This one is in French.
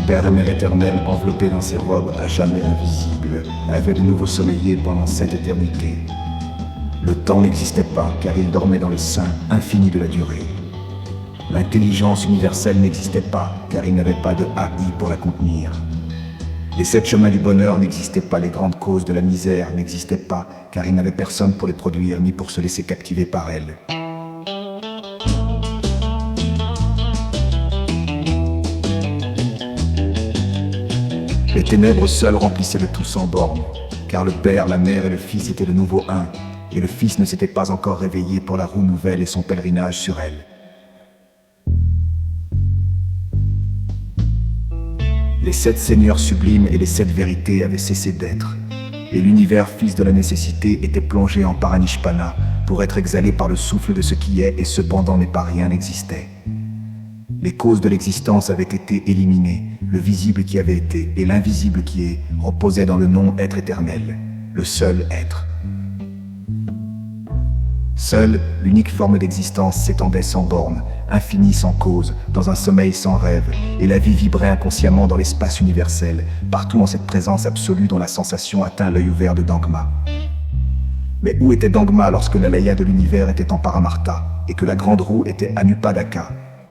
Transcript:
père et mère éternelle, enveloppés dans ses robes à jamais invisibles, avaient de nouveau sommeillé pendant cette éternité. Le temps n'existait pas, car il dormait dans le sein infini de la durée. L'intelligence universelle n'existait pas, car il n'avait pas de AI pour la contenir. Les 7 chemins du bonheur n'existaient pas, les grandes causes de la misère n'existaient pas, car il n'avait personne pour les produire ni pour se laisser captiver par elles. Les ténèbres seules remplissaient le tout sans borne, car le Père, la Mère et le Fils étaient de nouveau un, et le Fils ne s'était pas encore réveillé pour la roue nouvelle et son pèlerinage sur elle. Les 7 seigneurs sublimes et les 7 vérités avaient cessé d'être, et l'univers fils de la nécessité était plongé en Paranishpana pour être exhalé par le souffle de ce qui est et cependant n'est pas rien n'existait. Les causes de l'existence avaient été éliminées, le visible qui avait été et l'invisible qui est reposaient dans le non-être éternel, le seul être. Seule, l'unique forme d'existence s'étendait sans borne, infinie sans cause, dans un sommeil sans rêve, et la vie vibrait inconsciemment dans l'espace universel, partout en cette présence absolue dont la sensation atteint l'œil ouvert de Dangma. Mais où était Dangma lorsque la Leia de l'univers était en Paramarta, et que la grande roue était Anupadaka,